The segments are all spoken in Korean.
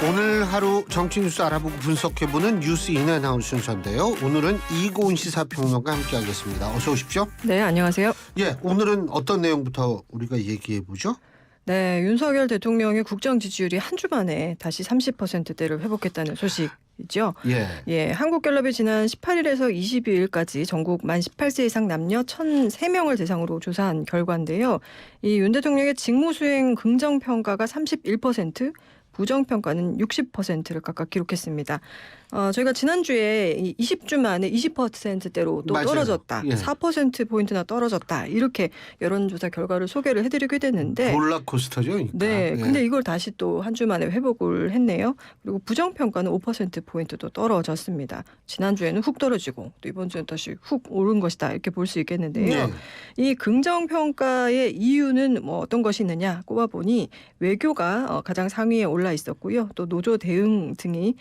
오늘 하루 정치 뉴스 알아보고 분석해보는 뉴스 인앤아웃 순서인데요. 오늘은 이고은 시사평론가 함께하겠습니다. 어서 오십시오. 네, 안녕하세요. 예, 오늘은 어떤 내용부터 우리가 얘기해보죠? 네, 윤석열 대통령의 국정 지지율이 한 주 만에 다시 30%대를 회복했다는 소식이죠. 예. 한국갤럽이 지난 18일에서 22일까지 전국 만 18세 이상 남녀 1,003명을 대상으로 조사한 결과인데요. 이 윤 대통령의 직무수행 긍정평가가 31%, 부정평가는 60%를 각각 기록했습니다. 저희가 지난주에 20주 만에 20%대로 또 맞아요. 떨어졌다. 예. 4%포인트나 떨어졌다. 이렇게 여론조사 결과를 소개를 해드리게 됐는데 롤러코스터죠. 그러니까. 네, 예. 근데 이걸 다시 또 한 주 만에 회복을 했네요. 그리고 부정평가는 5%포인트도 떨어졌습니다. 지난주에는 훅 떨어지고 또 이번 주엔 다시 훅 오른 것이다. 이렇게 볼 수 있겠는데요. 예. 이 긍정평가의 이유는 뭐 어떤 것이 있느냐 꼽아보니 외교가 가장 상위에 올라 있었고요. 또 노조 대응 등이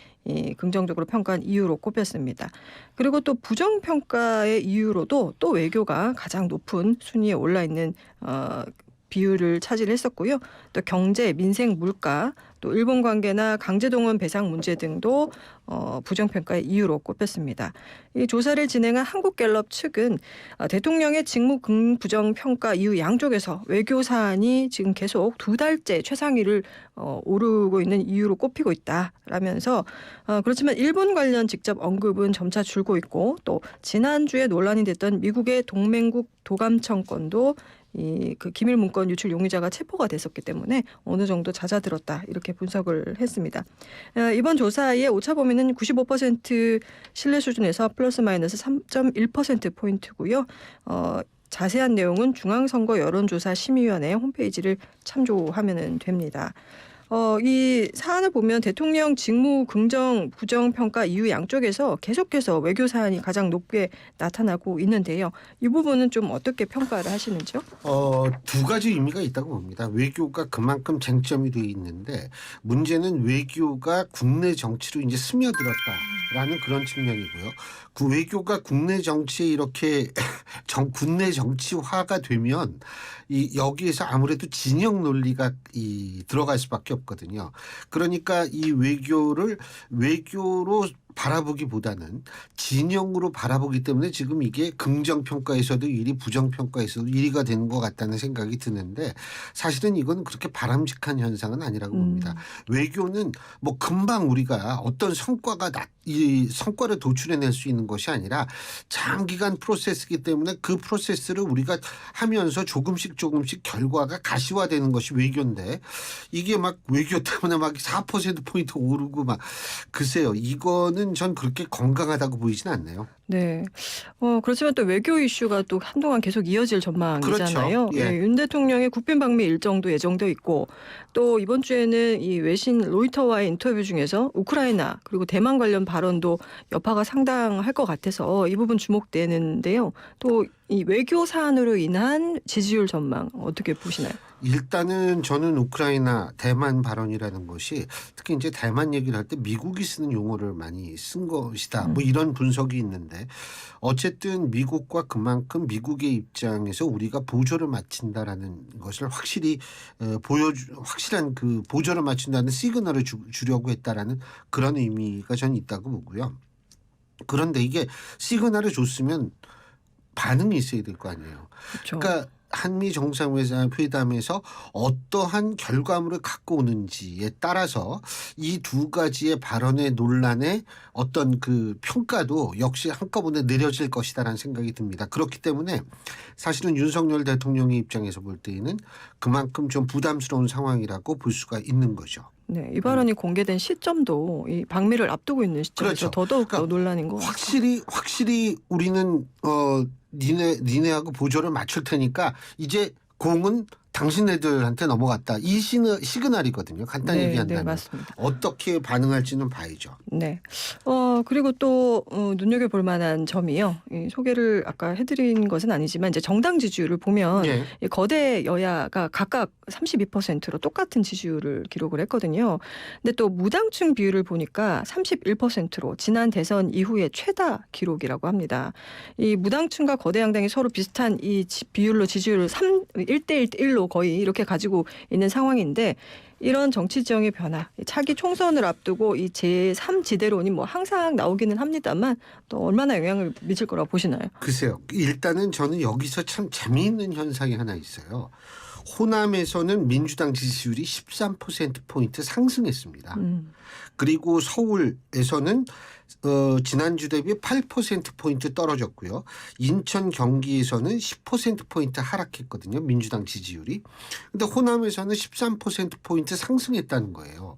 긍정적으로 평가한 이유로 꼽혔습니다. 그리고 또 부정평가의 이유로도 또 외교가 가장 높은 순위에 올라 있는 비율을 차지했었고요. 또 경제, 민생, 물가, 또 일본 관계나 강제동원 배상 문제 등도 부정평가의 이유로 꼽혔습니다. 이 조사를 진행한 한국갤럽 측은 대통령의 직무 부정평가 이후 양쪽에서 외교 사안이 지금 계속 2달째 최상위를 오르고 있는 이유로 꼽히고 있다라면서 그렇지만 일본 관련 직접 언급은 점차 줄고 있고 또 지난주에 논란이 됐던 미국의 동맹국 도감청 건도 그 기밀 문건 유출 용의자가 체포가 됐었기 때문에 어느 정도 잦아들었다 이렇게 분석을 했습니다. 이번 조사의 오차 범위는 95% 신뢰 수준에서 플러스 마이너스 3.1%포인트고요. 자세한 내용은 중앙선거 여론조사 심의위원회 홈페이지를 참조하면 됩니다. 이 사안을 보면 대통령 직무 긍정 부정평가 이후 양쪽에서 계속해서 외교 사안이 가장 높게 나타나고 있는데요. 이 부분은 좀 어떻게 평가를 하시는지요? 두 가지 의미가 있다고 봅니다. 외교가 그만큼 쟁점이 돼 있는데 문제는 외교가 국내 정치로 이제 스며들었다라는 그런 측면이고요. 그 외교가 국내 정치에 이렇게 국내 정치화가 되면 여기에서 아무래도 진영 논리가 들어갈 수밖에 없거든요. 그러니까 이 외교로 바라보기보다는 진영으로 바라보기 때문에 지금 이게 긍정평가에서도 1위, 부정평가에서도 1위가 되는 것 같다는 생각이 드는데 사실은 이건 그렇게 바람직한 현상은 아니라고 봅니다. 외교는 뭐 금방 우리가 어떤 이 성과를 도출해낼 수 있는 것이 아니라 장기간 프로세스이기 때문에 그 프로세스를 우리가 하면서 조금씩 결과가 가시화되는 것이 외교인데 이게 막 외교 때문에 막 4%포인트 오르고 막 글쎄요. 이거는 전 그렇게 건강하다고 보이진 않네요. 네. 그렇지만 또 외교 이슈가 또 한동안 계속 이어질 전망이잖아요. 그렇죠. 예. 네, 윤 대통령의 국빈 방미 일정도 예정돼 있고 또 이번 주에는 이 외신 로이터와의 인터뷰 중에서 우크라이나 그리고 대만 관련 발언도 여파가 상당할 것 같아서 이 부분 주목되는데요. 또 이 외교 사안으로 인한 지지율 전망 어떻게 보시나요? 일단은 저는 우크라이나, 대만 발언이라는 것이 특히 이제 대만 얘기를 할 때 미국이 쓰는 용어를 많이 쓴 것이다. 뭐 이런 분석이 있는데 어쨌든 미국과 그만큼 미국의 입장에서 우리가 보조를 마친다라는 것을 확실히 확실한 그 보조를 마친다는 시그널을 주려고 했다라는 그런 의미가 저는 있다고 보고요. 그런데 이게 시그널을 줬으면 반응이 있어야 될 거 아니에요. 그렇죠. 그러니까 한미 정상회담에서 어떠한 결과물을 갖고 오는지에 따라서 이 두 가지의 발언의 논란의 어떤 그 평가도 역시 한꺼번에 내려질 것이다라는 생각이 듭니다. 그렇기 때문에 사실은 윤석열 대통령의 입장에서 볼 때에는 그만큼 좀 부담스러운 상황이라고 볼 수가 있는 거죠. 네, 이 발언이 공개된 시점도 이 방미를 앞두고 있는 시점에서 그렇죠. 더더욱 그러니까 논란인 것 같아요. 확실히 우리는 니네하고 보조를 맞출 테니까 이제 공은 당신네들한테 넘어갔다. 이 시그널이거든요. 간단히 얘기한다면. 네, 맞습니다. 어떻게 반응할지는 봐야죠. 네. 그리고 또 눈여겨볼 만한 점이요. 이 소개를 아까 해드린 것은 아니지만 이제 정당 지지율을 보면 예. 이 거대 여야가 각각 32%로 똑같은 지지율을 기록을 했거든요. 근데 또 무당층 비율을 보니까 31%로 지난 대선 이후에 최다 기록이라고 합니다. 이 무당층과 거대 양당이 서로 비슷한 이 비율로 지지율을 1대1로 거의 이렇게 가지고 있는 상황인데 이런 정치 지형의 변화, 차기 총선을 앞두고 이 제3지대론이 뭐 항상 나오기는 합니다만 또 얼마나 영향을 미칠 거라고 보시나요? 글쎄요. 일단은 저는 여기서 참 재미있는 현상이 하나 있어요. 호남에서는 민주당 지지율이 13%포인트 상승했습니다. 그리고 서울에서는 지난주 대비 8%포인트 떨어졌고요. 인천 경기에서는 10%포인트 하락했거든요. 민주당 지지율이. 근데 호남에서는 13%포인트 상승했다는 거예요.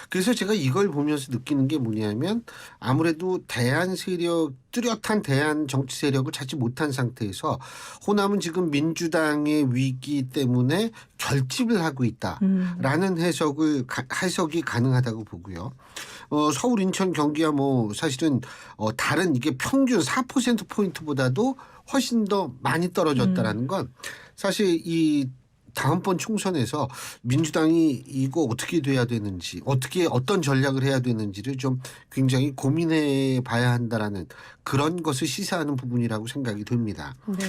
그래서 제가 이걸 보면서 느끼는 게 뭐냐면 아무래도 대안 세력, 뚜렷한 대안 정치 세력을 찾지 못한 상태에서 호남은 지금 민주당의 위기 때문에 결집을 하고 있다라는 해석이 가능하다고 보고요. 서울, 인천, 경기야 뭐 사실은 다른 이게 평균 4%포인트보다도 훨씬 더 많이 떨어졌다라는 건 사실 이 다음번 총선에서 민주당이 이거 어떻게 돼야 되는지 어떤 전략을 해야 되는지를 좀 굉장히 고민해 봐야 한다라는 그런 것을 시사하는 부분이라고 생각이 듭니다. 네.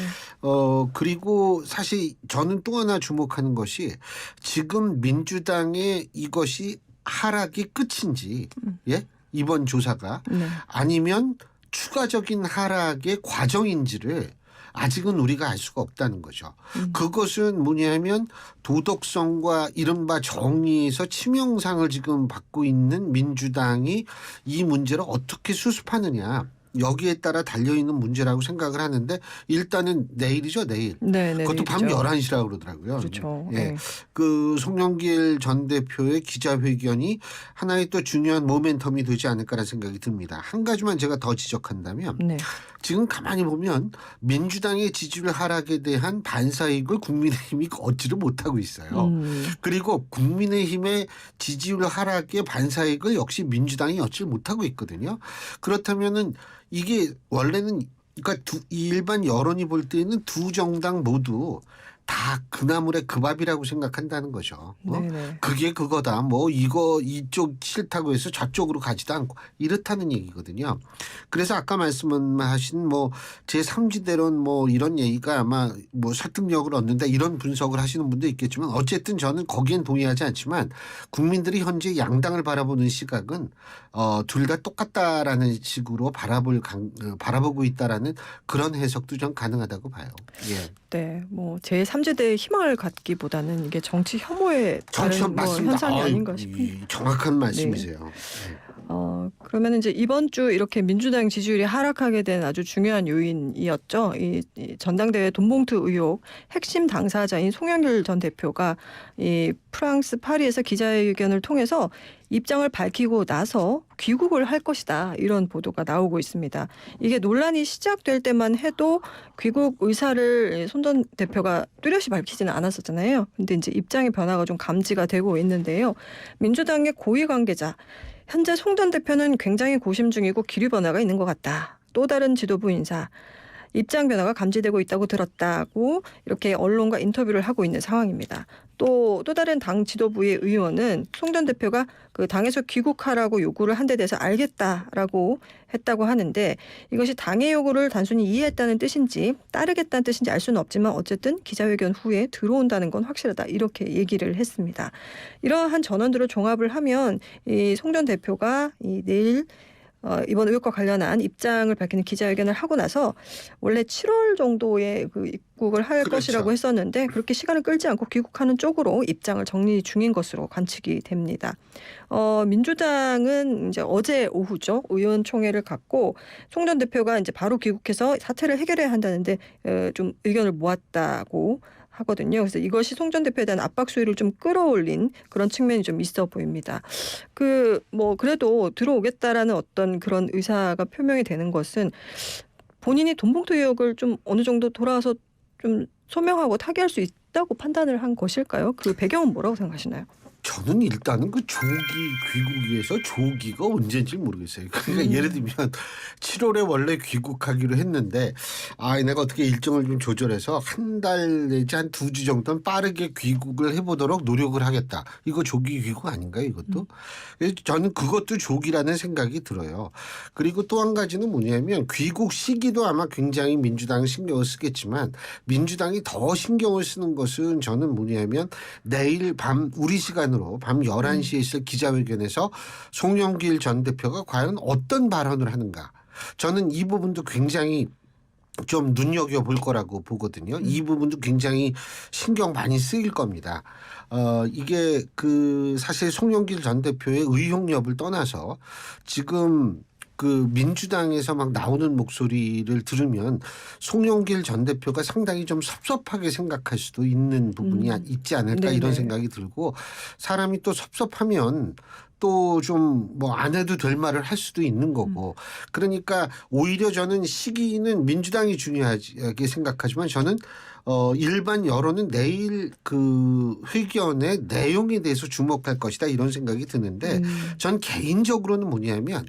그리고 사실 저는 또 하나 주목하는 것이 지금 민주당의 이것이 하락이 끝인지 예? 이번 조사가 네. 아니면 추가적인 하락의 과정인지를 아직은 우리가 알 수가 없다는 거죠. 그것은 뭐냐면 도덕성과 이른바 정의에서 치명상을 지금 받고 있는 민주당이 이 문제를 어떻게 수습하느냐. 여기에 따라 달려있는 문제라고 생각을 하는데 일단은 내일이죠. 내일. 네, 그것도 밤 내일이죠. 11시라고 그러더라고요. 그렇죠. 예. 네. 그 송영길 전 대표의 기자회견이 하나의 또 중요한 모멘텀이 되지 않을까라는 생각이 듭니다. 한 가지만 제가 더 지적한다면 네. 지금 가만히 보면 민주당의 지지율 하락에 대한 반사이익을 국민의힘이 얻지를 못하고 있어요. 그리고 국민의힘의 지지율 하락의 반사이익을 역시 민주당이 얻지 못하고 있거든요. 그렇다면은 이게 원래는 그러니까 일반 여론이 볼 때는 두 정당 모두 다 그나물의 그 밥이라고 생각한다는 거죠. 네네. 그게 그거다. 뭐 이쪽 싫다고 해서 저쪽으로 가지도 않고 이렇다는 얘기거든요. 그래서 아까 말씀하신 뭐 제3지대론 뭐 이런 얘기가 아마 뭐 설득력을 얻는다 이런 분석을 하시는 분도 있겠지만 어쨌든 저는 거기엔 동의하지 않지만 국민들이 현재 양당을 바라보는 시각은 둘 다 똑같다라는 식으로 바라보고 있다라는 그런 해석도 좀 가능하다고 봐요. 예. 네, 뭐 제3지대의 희망을 갖기보다는 이게 정치 혐오의 정치 다른 뭐 맞습니다. 현상이 아닌가 싶은데. 정확한 말씀이세요. 그러면 이제 이번 주 이렇게 민주당 지지율이 하락하게 된 아주 중요한 요인이었죠. 이 전당대회 돈봉투 의혹 핵심 당사자인 송영길 전 대표가 이 프랑스 파리에서 기자회견을 통해서 입장을 밝히고 나서 귀국을 할 것이다 이런 보도가 나오고 있습니다. 이게 논란이 시작될 때만 해도 귀국 의사를 손 전 대표가 뚜렷이 밝히지는 않았었잖아요. 근데 이제 입장의 변화가 좀 감지가 되고 있는데요. 민주당의 고위 관계자 현재 송 전 대표는 굉장히 고심 중이고 기류 변화가 있는 것 같다. 또 다른 지도부 인사 입장 변화가 감지되고 있다고 들었다고 이렇게 언론과 인터뷰를 하고 있는 상황입니다. 또 다른 당 지도부의 의원은 송 전 대표가 그 당에서 귀국하라고 요구를 한 데 대해서 알겠다라고 했다고 하는데 이것이 당의 요구를 단순히 이해했다는 뜻인지 따르겠다는 뜻인지 알 수는 없지만 어쨌든 기자회견 후에 들어온다는 건 확실하다 이렇게 얘기를 했습니다. 이러한 전원들을 종합을 하면 이 송 전 대표가 내일 이번 의혹과 관련한 입장을 밝히는 기자회견을 하고 나서 원래 7월 정도에 그 입국을 할 그렇죠. 것이라고 했었는데 그렇게 시간을 끌지 않고 귀국하는 쪽으로 입장을 정리 중인 것으로 관측이 됩니다. 민주당은 이제 어제 오후죠. 의원총회를 갖고 송 전 대표가 이제 바로 귀국해서 사태를 해결해야 한다는데 좀 의견을 모았다고 하거든요. 그래서 이것이 송 전 대표에 대한 압박 수위를 좀 끌어올린 그런 측면이 좀 있어 보입니다. 그래도 들어오겠다라는 어떤 그런 의사가 표명이 되는 것은 본인이 돈봉투 의혹을 좀 어느 정도 돌아와서 좀 소명하고 타개할 수 있다고 판단을 한 것일까요? 그 배경은 뭐라고 생각하시나요? 저는 일단은 그 조기 귀국에서 조기가 언제인지 모르겠어요. 그러니까 예를 들면 7월에 원래 귀국하기로 했는데 내가 어떻게 일정을 좀 조절해서 한 달 내지 한 2주 정도는 빠르게 귀국을 해보도록 노력을 하겠다. 이거 조기 귀국 아닌가요 이것도? 그래서 저는 그것도 조기라는 생각이 들어요. 그리고 또 한 가지는 뭐냐면 귀국 시기도 아마 굉장히 민주당은 신경을 쓰겠지만 민주당이 더 신경을 쓰는 것은 저는 뭐냐면 내일 밤 우리 시간으로 시간으로 밤 11시에 있을 기자회견에서 송영길 전 대표가 과연 어떤 발언을 하는가. 저는 이 부분도 굉장히 좀 눈여겨볼 거라고 보거든요. 이 부분도 굉장히 신경 많이 쓰일 겁니다. 이게 사실 송영길 전 대표의 의혹 여부를 떠나서 지금 민주당에서 막 나오는 목소리를 들으면 송영길 전 대표가 상당히 좀 섭섭하게 생각할 수도 있는 부분이 있지 않을까 네네. 이런 생각이 들고, 사람이 또 섭섭하면 또 좀 뭐 안 해도 될 말을 할 수도 있는 거고, 그러니까 오히려 저는 시기는 민주당이 중요하게 생각하지만 저는 일반 여론은 내일 회견의 내용에 대해서 주목할 것이다 이런 생각이 드는데, 전 개인적으로는 뭐냐면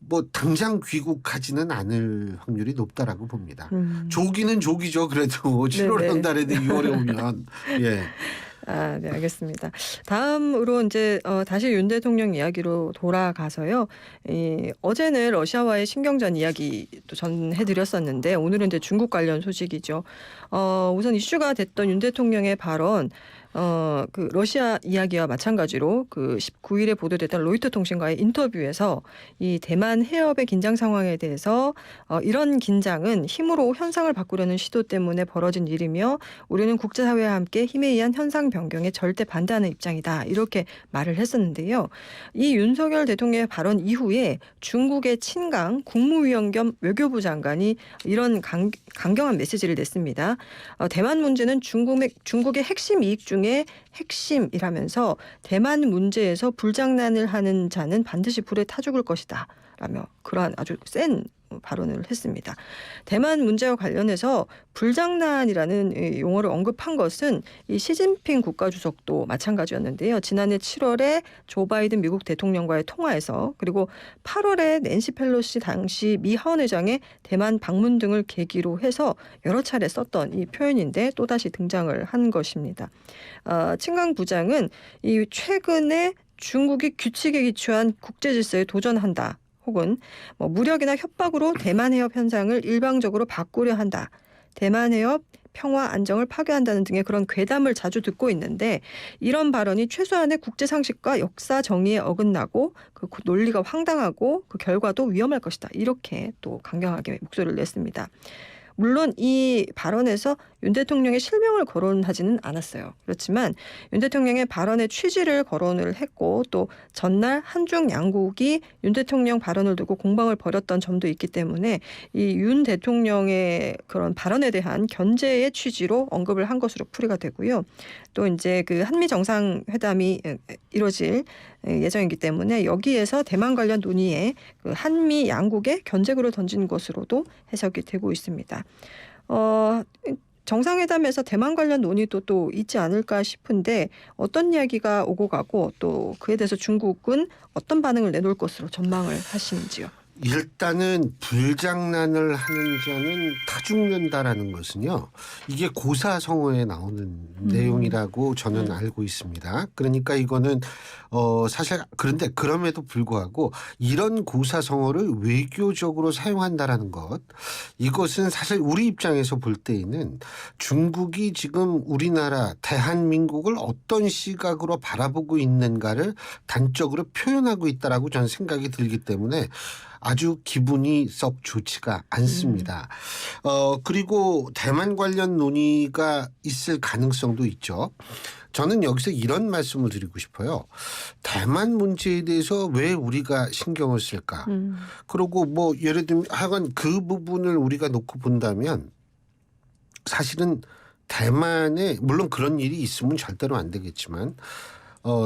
뭐 당장 귀국하지는 않을 확률이 높다라고 봅니다. 조기는 조기죠. 그래도 7월 한 달에 6월에 오면. 예. 네, 알겠습니다. 다음으로 이제 다시 윤 대통령 이야기로 돌아가서요. 어제는 러시아와의 신경전 이야기도 전해드렸었는데 오늘은 이제 중국 관련 소식이죠. 우선 이슈가 됐던 윤 대통령의 발언, 러시아 이야기와 마찬가지로 19일에 보도됐던 로이터 통신과의 인터뷰에서 이 대만 해협의 긴장 상황에 대해서 이런 긴장은 힘으로 현상을 바꾸려는 시도 때문에 벌어진 일이며 우리는 국제사회와 함께 힘에 의한 현상 변경에 절대 반대하는 입장이다. 이렇게 말을 했었는데요. 이 윤석열 대통령의 발언 이후에 중국의 친강 국무위원 겸 외교부 장관이 이런 강경한 메시지를 냈습니다. 대만 문제는 중국의 핵심 이익 중에 핵심이라면서 대만 문제에서 불장난을 하는 자는 반드시 불에 타 죽을 것이다 라며 그러한 아주 센 발언을 했습니다. 대만 문제와 관련해서 불장난이라는 용어를 언급한 것은 이 시진핑 국가주석도 마찬가지였는데요. 지난해 7월에 조 바이든 미국 대통령과의 통화에서, 그리고 8월에 낸시 펠로시 당시 미 하원의장의 대만 방문 등을 계기로 해서 여러 차례 썼던 이 표현인데 또다시 등장을 한 것입니다. 친강 부장은 이 최근에 중국이 규칙에 기초한 국제 질서에 도전한다. 혹은 무력이나 협박으로 대만 해협 현상을 일방적으로 바꾸려 한다. 대만 해협 평화 안정을 파괴한다는 등의 그런 괴담을 자주 듣고 있는데, 이런 발언이 최소한의 국제 상식과 역사 정의에 어긋나고 그 논리가 황당하고 그 결과도 위험할 것이다. 이렇게 또 강경하게 목소리를 냈습니다. 물론 이 발언에서 윤 대통령의 실명을 거론하지는 않았어요. 그렇지만 윤 대통령의 발언의 취지를 거론을 했고, 또 전날 한중 양국이 윤 대통령 발언을 두고 공방을 벌였던 점도 있기 때문에 이 윤 대통령의 그런 발언에 대한 견제의 취지로 언급을 한 것으로 풀이가 되고요. 또 이제 한미 정상회담이 이뤄질 예정이기 때문에 여기에서 대만 관련 논의에 한미 양국의 견제구를 던진 것으로도 해석이 되고 있습니다. 정상회담에서 대만 관련 논의도 또 있지 않을까 싶은데 어떤 이야기가 오고 가고 또 그에 대해서 중국은 어떤 반응을 내놓을 것으로 전망을 하시는지요? 일단은 불장난을 하는 자는 타 죽는다라는 것은요, 이게 고사성어에 나오는 내용이라고 저는 알고 있습니다. 그러니까 이거는 사실 그런데 그럼에도 불구하고 이런 고사성어를 외교적으로 사용한다라는 것, 이것은 사실 우리 입장에서 볼 때에는 중국이 지금 우리나라 대한민국을 어떤 시각으로 바라보고 있는가를 단적으로 표현하고 있다라고 저는 생각이 들기 때문에 아주 기분이 썩 좋지가 않습니다. 그리고 대만 관련 논의가 있을 가능성도 있죠. 저는 여기서 이런 말씀을 드리고 싶어요. 대만 문제에 대해서 왜 우리가 신경을 쓸까? 그리고 예를 들면 하여간 그 부분을 우리가 놓고 본다면 사실은 대만에 물론 그런 일이 있으면 절대로 안 되겠지만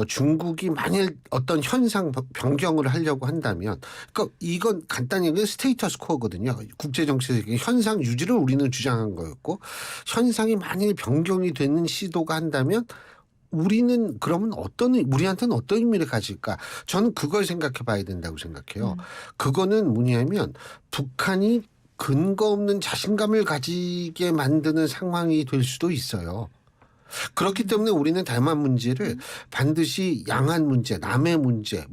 중국이 만일 어떤 현상 변경을 하려고 한다면, 그러니까 이건 간단히 얘기하면 스테이터스 코어거든요. 국제정치적인 현상 유지를 우리는 주장한 거였고, 현상이 만일 변경이 되는 시도가 한다면 우리는 그러면 우리한테는 어떤 의미를 가질까? 저는 그걸 생각해 봐야 된다고 생각해요. 그거는 뭐냐면 북한이 근거 없는 자신감을 가지게 만드는 상황이 될 수도 있어요. 그렇기 때문에 우리는 대만 문제를 반드시 양안 문제, 남해 문제,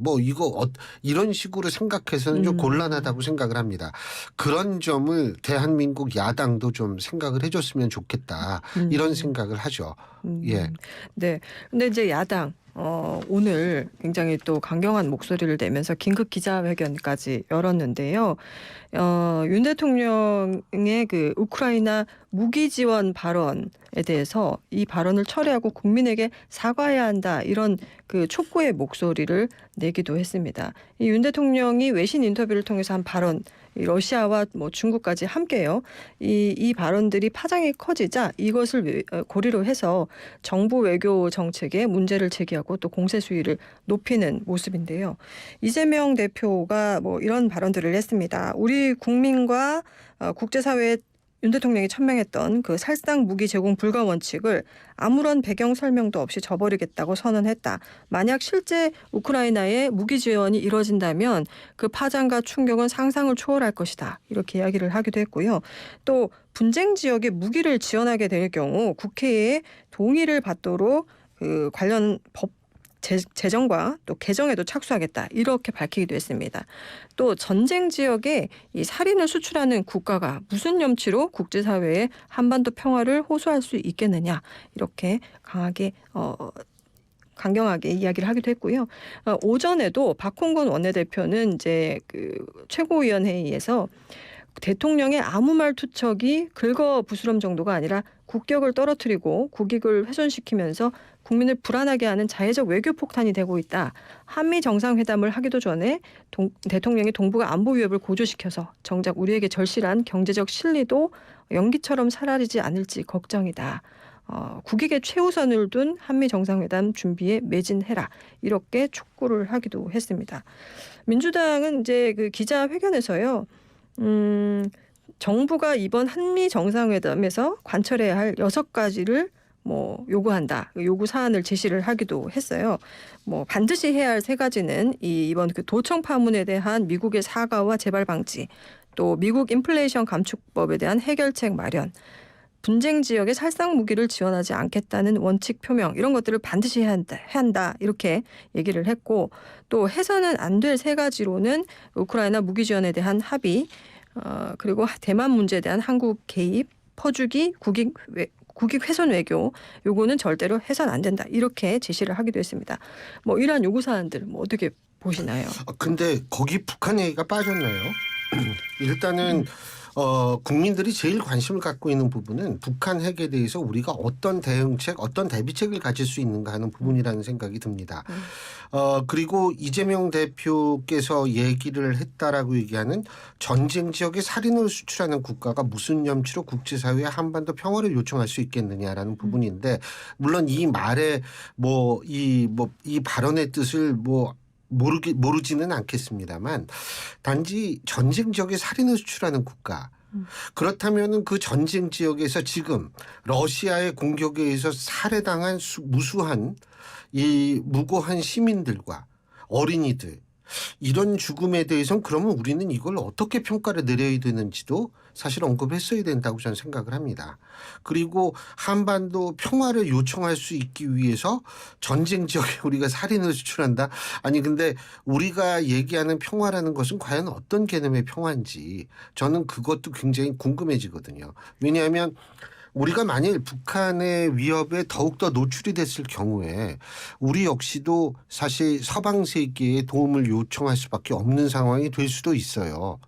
이런 식으로 생각해서는 좀 곤란하다고 생각을 합니다. 그런 점을 대한민국 야당도 좀 생각을 해줬으면 좋겠다. 이런 생각을 하죠. 예. 네. 근데 이제 야당, 오늘 굉장히 또 강경한 목소리를 내면서 긴급 기자회견까지 열었는데요. 윤 대통령의 그 우크라이나 무기 지원 발언에 대해서 이 발언을 철회하고 국민에게 사과해야 한다, 이런 그 촉구의 목소리를 내기도 했습니다. 이 윤 대통령이 외신 인터뷰를 통해서 한 발언, 이 러시아와 뭐 중국까지 함께요. 이 발언들이 파장이 커지자 이것을 고리로 해서 정부 외교 정책에 문제를 제기하고 또 공세 수위를 높이는 모습인데요. 이재명 대표가 뭐 이런 발언들을 했습니다. 우리 국민과 국제사회에 윤 대통령이 천명했던 그 살상 무기 제공 불가 원칙을 아무런 배경 설명도 없이 저버리겠다고 선언했다. 만약 실제 우크라이나에 무기 지원이 이뤄진다면 그 파장과 충격은 상상을 초월할 것이다, 이렇게 이야기를 하기도 했고요. 또 분쟁 지역에 무기를 지원하게 될 경우 국회의 동의를 받도록 그 관련 법 제정과 또 개정에도 착수하겠다, 이렇게 밝히기도 했습니다. 또 전쟁 지역에 이 살인을 수출하는 국가가 무슨 염치로 국제사회에 한반도 평화를 호소할 수 있겠느냐, 이렇게 강경하게 이야기를 하기도 했고요. 오전에도 박홍근 원내대표는 이제 그 최고위원회의에서 대통령의 아무 말 투척이 긁어부스럼 정도가 아니라 국격을 떨어뜨리고 국익을 훼손시키면서 국민을 불안하게 하는 자해적 외교 폭탄이 되고 있다. 한미 정상회담을 하기도 전에 대통령이 동북아 안보 위협을 고조시켜서 정작 우리에게 절실한 경제적 실리도 연기처럼 사라지지 않을지 걱정이다. 국익의 최우선을 둔 한미 정상회담 준비에 매진해라, 이렇게 촉구를 하기도 했습니다. 민주당은 이제 그 기자회견에서요. 정부가 이번 한미 정상회담에서 관철해야 할 6가지를 뭐 요구한다, 요구 사안을 제시를 하기도 했어요. 뭐 반드시 해야 할 3가지는 이번 그 도청 파문에 대한 미국의 사과와 재발 방지, 또 미국 인플레이션 감축법에 대한 해결책 마련, 분쟁 지역에 살상 무기를 지원하지 않겠다는 원칙 표명, 이런 것들을 반드시 해야 한다, 이렇게 얘기를 했고, 또 해서는 안 될 3가지로는 우크라이나 무기 지원에 대한 합의, 그리고 대만 문제에 대한 한국 개입, 퍼주기, 국익 훼손 외교, 요거는 절대로 해서는 안 된다, 이렇게 제시를 하기도 했습니다. 뭐 이러한 요구 사안들 뭐 어떻게 보시나요? 근데 거기 북한 얘기가 빠졌나요? 일단은 국민들이 제일 관심을 갖고 있는 부분은 북한 핵에 대해서 우리가 어떤 대응책, 어떤 대비책을 가질 수 있는가 하는 부분이라는 생각이 듭니다. 그리고 이재명 대표께서 얘기를 했다라고 얘기하는 전쟁 지역에 살인을 수출하는 국가가 무슨 염치로 국제사회에 한반도 평화를 요청할 수 있겠느냐라는 부분인데, 물론 이 말에 이 발언의 뜻을 모르지는 않겠습니다만, 단지 전쟁 지역에 살인을 수출하는 국가, 그렇다면은 그 전쟁 지역에서 지금 러시아의 공격에 의해서 살해당한 무수한 이 무고한 시민들과 어린이들, 이런 죽음에 대해서는 그러면 우리는 이걸 어떻게 평가를 내려야 되는지도 사실 언급했어야 된다고 저는 생각을 합니다. 그리고 한반도 평화를 요청할 수 있기 위해서 전쟁 지역에 우리가 살인을 수출한다? 아니 근데 우리가 얘기하는 평화라는 것은 과연 어떤 개념의 평화인지 저는 그것도 굉장히 궁금해지거든요. 왜냐하면 우리가 만일 북한의 위협에 더욱더 노출이 됐을 경우에 우리 역시도 사실 서방 세계에 도움을 요청할 수밖에 없는 상황이 될 수도 있어요.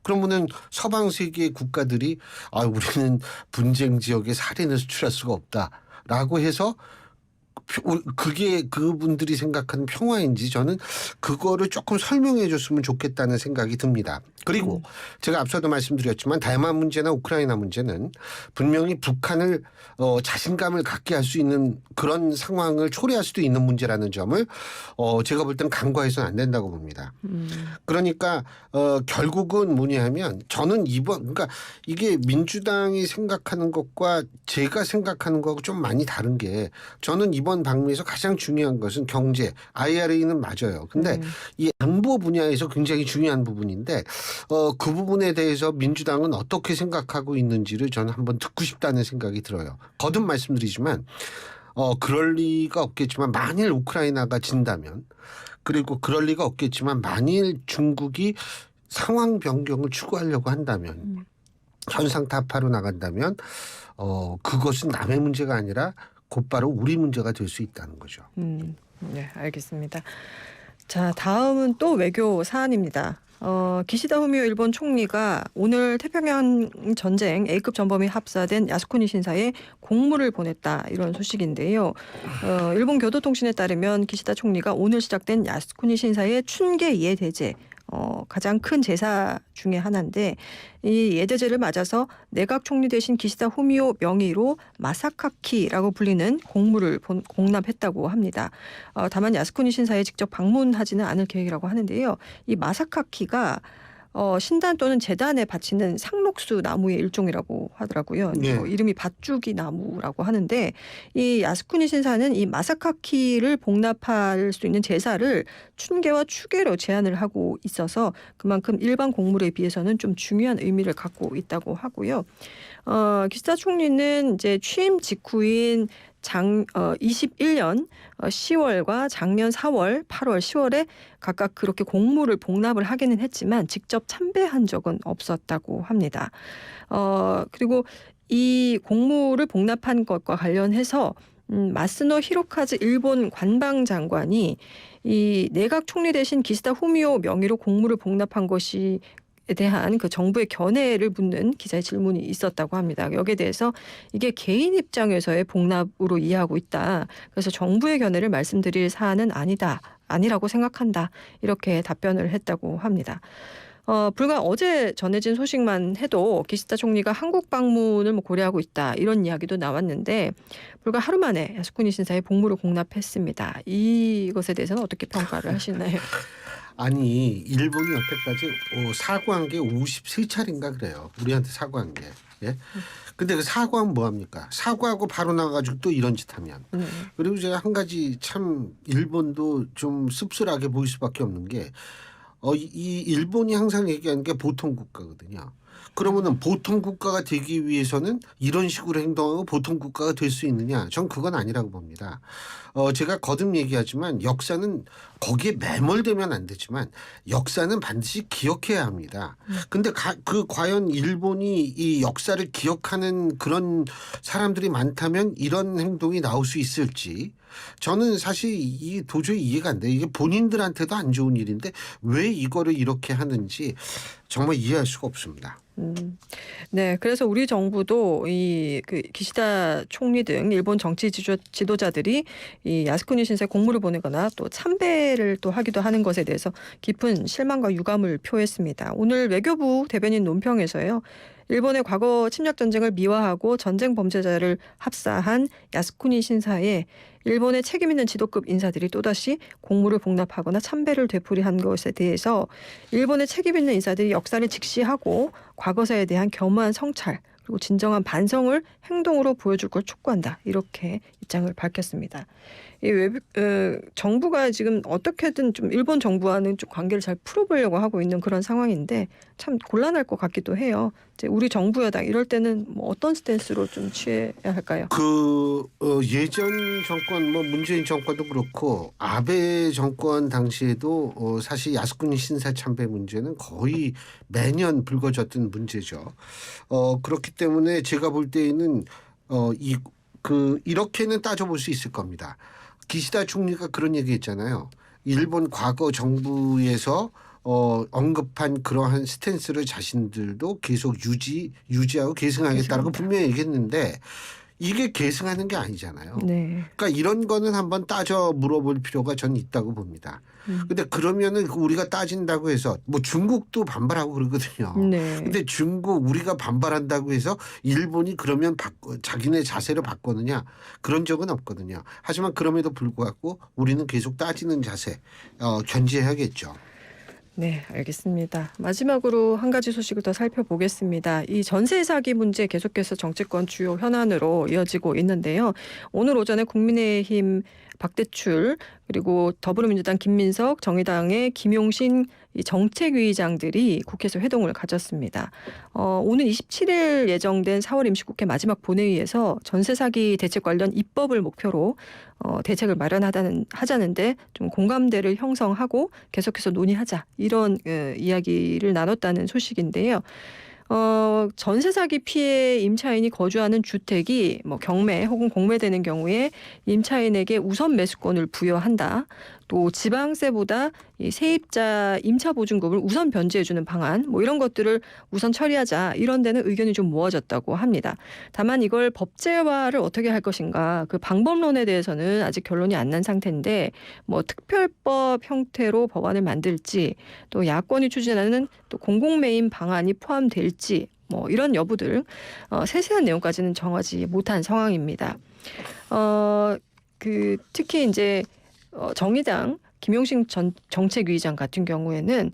그러면은 서방 세계의 국가들이 우리는 분쟁 지역에 살인을 수출할 수가 없다라고 해서 그게 그분들이 생각하는 평화인지 저는 그거를 조금 설명해 줬으면 좋겠다는 생각이 듭니다. 그리고 제가 앞서도 말씀드렸지만 대만 문제나 우크라이나 문제는 분명히 북한을 자신감을 갖게 할 수 있는 그런 상황을 초래할 수도 있는 문제라는 점을 제가 볼 때는 간과해서는 안 된다고 봅니다. 그러니까 결국은 뭐냐면 저는 그러니까 이게 민주당이 생각하는 것과 제가 생각하는 거하고 좀 많이 다른 게, 저는 이번 방미에서 가장 중요한 것은 경제, IRA는 맞아요. 근데 이 안보 분야에서 굉장히 중요한 부분인데 그 부분에 대해서 민주당은 어떻게 생각하고 있는지를 저는 한번 듣고 싶다는 생각이 들어요. 거듭 말씀드리지만 그럴 리가 없겠지만 만일 우크라이나가 진다면, 그리고 그럴 리가 없겠지만 만일 중국이 상황 변경을 추구하려고 한다면, 현상 타파로 나간다면 그것은 남의 문제가 아니라 곧바로 우리 문제가 될 수 있다는 거죠. 네, 알겠습니다. 자, 다음은 또 외교 사안입니다. 기시다 후미오 일본 총리가 오늘 태평양 전쟁 A급 전범이 합사된 야스쿠니 신사에 공물을 보냈다 이런 소식인데요. 일본 교도통신에 따르면 기시다 총리가 오늘 시작된 야스쿠니 신사의 춘계 예대제 가장 큰 제사 중에 하나인데 이 예대제를 맞아서 내각 총리 대신 기시다 후미오 명의로 마사카키라고 불리는 공물을 공납했다고 합니다. 다만 야스쿠니 신사에 직접 방문하지는 않을 계획이라고 하는데요. 이 마사카키가 신단 또는 제단에 바치는 상록수 나무의 일종이라고 하더라고요. 네. 이름이 밧주기 나무라고 하는데 이 야스쿠니 신사는 이 마사카키를 복납할 수 있는 제사를 춘계와 추계로 제한을 하고 있어서 그만큼 일반 곡물에 비해서는 좀 중요한 의미를 갖고 있다고 하고요. 기시다 총리는 이제 취임 직후인 21년 10월과 작년 4월, 8월, 10월에 각각 그렇게 공물을 복납을 하기는 했지만 직접 참배한 적은 없었다고 합니다. 그리고 이 공물을 복납한 것과 관련해서 마스노 히로카즈 일본 관방장관이 이 내각 총리 대신 기시다 후미오 명의로 공물을 복납한 것이 에 대한 그 정부의 견해를 묻는 기자의 질문이 있었다고 합니다. 여기에 대해서 이게 개인 입장에서의 복납으로 이해하고 있다. 그래서 정부의 견해를 말씀드릴 사안은 아니라고 생각한다. 이렇게 답변을 했다고 합니다. 불과 어제 전해진 소식만 해도 기시다 총리가 한국 방문을 고려하고 있다. 이런 이야기도 나왔는데 불과 하루 만에 야스쿠니 신사에 공물을 공납했습니다. 이것에 대해서는 어떻게 평가를 하시나요? 아니 일본이 여태까지 사과한 게 53차례인가 그래요. 우리한테 사과한 게. 예? 근데 그 사과는 뭐합니까? 사과하고 바로 나가지고 또 이런 짓 하면. 그리고 제가 한 가지 참 일본도 좀 씁쓸하게 보일 수밖에 없는 게 이 일본이 항상 얘기하는 게 보통 국가거든요. 그러면은 보통 국가가 되기 위해서는 이런 식으로 행동하고 보통 국가가 될 수 있느냐? 전 그건 아니라고 봅니다. 제가 거듭 얘기하지만 역사는 거기에 매몰되면 안 되지만 역사는 반드시 기억해야 합니다. 근데 과연 일본이 이 역사를 기억하는 그런 사람들이 많다면 이런 행동이 나올 수 있을지 저는 사실 이 도저히 이해가 안 돼요. 이게 본인들한테도 안 좋은 일인데 왜 이거를 이렇게 하는지 정말 이해할 수가 없습니다. 네, 그래서 우리 정부도 그 기시다 총리 등 일본 정치 지도자들이 이 야스쿠니 신사에 공물을 보내거나 또 참배를 또 하기도 하는 것에 대해서 깊은 실망과 유감을 표했습니다. 오늘 외교부 대변인 논평에서요. 일본의 과거 침략 전쟁을 미화하고 전쟁 범죄자를 합사한 야스쿠니 신사에 일본의 책임 있는 지도급 인사들이 또다시 공물을 복납하거나 참배를 되풀이한 것에 대해서 일본의 책임 있는 인사들이 역사를 직시하고 과거사에 대한 겸허한 성찰 그리고 진정한 반성을 행동으로 보여줄 걸 촉구한다. 이렇게 입장을 밝혔습니다. 정부가 지금 어떻게든 좀 일본 정부와는 좀 관계를 잘 풀어보려고 하고 있는 그런 상황인데 참 곤란할 것 같기도 해요. 이제 우리 정부 여당 이럴 때는 뭐 어떤 스탠스로 좀 취해야 할까요? 예전 정권 문재인 정권도 그렇고 아베 정권 당시에도 사실 야스쿠니 신사 참배 문제는 거의 매년 불거졌던 문제죠. 그렇기 때문에 제가 볼 때에는 이렇게는 따져볼 수 있을 겁니다. 기시다 총리가 그런 얘기했잖아요. 일본 과거 정부에서 언급한 그러한 스탠스를 자신들도 계속 유지하고 계승하겠다라고 분명히 얘기했는데 이게 계승하는 게 아니잖아요. 네. 그러니까 이런 거는 한번 따져 물어볼 필요가 저는 있다고 봅니다. 근데 그러면은 우리가 따진다고 해서 뭐 중국도 반발하고 그러거든요. 네. 근데 우리가 반발한다고 해서 일본이 그러면 자기네 자세를 바꾸느냐 그런 적은 없거든요. 하지만 그럼에도 불구하고 우리는 계속 따지는 자세 견지해야겠죠. 네, 알겠습니다. 마지막으로 한 가지 소식을 더 살펴보겠습니다. 이 전세 사기 문제 계속해서 정치권 주요 현안으로 이어지고 있는데요. 오늘 오전에 국민의힘 박대출 그리고 더불어민주당 김민석, 정의당의 김용신 이 정책위의장들이 국회에서 회동을 가졌습니다. 오는 27일 예정된 4월 임시국회 마지막 본회의에서 전세 사기 대책 관련 입법을 목표로 대책을 마련하자는데 좀 공감대를 형성하고 계속해서 논의하자 이런 이야기를 나눴다는 소식인데요. 전세 사기 피해 임차인이 거주하는 주택이 뭐 경매 혹은 공매되는 경우에 임차인에게 우선 매수권을 부여한다. 또 지방세보다 이 세입자 임차 보증금을 우선 변제해주는 방안, 뭐 이런 것들을 우선 처리하자, 이런 데는 의견이 좀 모아졌다고 합니다. 다만 이걸 법제화를 어떻게 할 것인가, 그 방법론에 대해서는 아직 결론이 안 난 상태인데, 뭐 특별법 형태로 법안을 만들지, 또 야권이 추진하는 또 공공매임 방안이 포함될지, 뭐 이런 여부들 세세한 내용까지는 정하지 못한 상황입니다. 특히 이제 정의당 김용식 전 정책위의장 같은 경우에는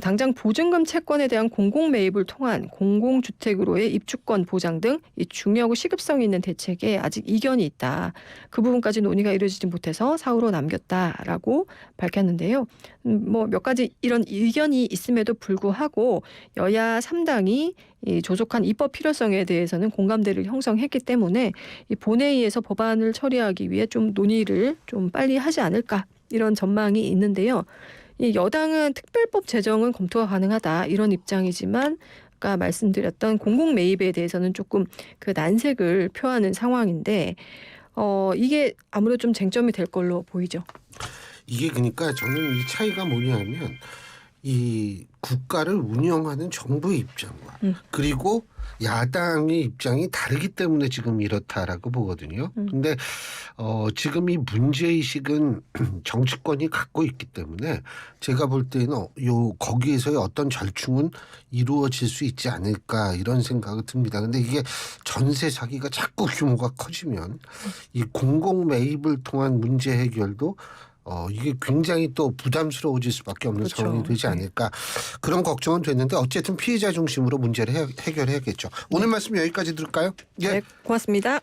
당장 보증금 채권에 대한 공공 매입을 통한 공공주택으로의 입주권 보장 등 이 중요하고 시급성이 있는 대책에 아직 이견이 있다. 그 부분까지 논의가 이루어지지 못해서 사후로 남겼다라고 밝혔는데요. 뭐 몇 가지 이런 의견이 있음에도 불구하고 여야 3당이 이 조속한 입법 필요성에 대해서는 공감대를 형성했기 때문에 이 본회의에서 법안을 처리하기 위해 좀 논의를 좀 빨리 하지 않을까, 이런 전망이 있는데요. 이 여당은 특별법 제정은 검토가 가능하다, 이런 입장이지만 아까 말씀드렸던 공공 매입에 대해서는 조금 그 난색을 표하는 상황인데 이게 아무래도 좀 쟁점이 될 걸로 보이죠. 이게 그러니까 저는 이 차이가 뭐냐면 이 국가를 운영하는 정부의 입장과 그리고 야당의 입장이 다르기 때문에 지금 이렇다라고 보거든요. 근데 지금 이 문제의식은 정치권이 갖고 있기 때문에 제가 볼 때는 거기에서의 어떤 절충은 이루어질 수 있지 않을까, 이런 생각이 듭니다. 근데 이게 전세 사기가 자꾸 규모가 커지면 이 공공 매입을 통한 문제 해결도 이게 굉장히 또 부담스러워질 수밖에 없는 그렇죠. 상황이 되지 않을까, 그런 걱정은 됐는데 어쨌든 피해자 중심으로 문제를 해결해야겠죠. 오늘 말씀 여기까지 들을까요? 예. 네, 고맙습니다.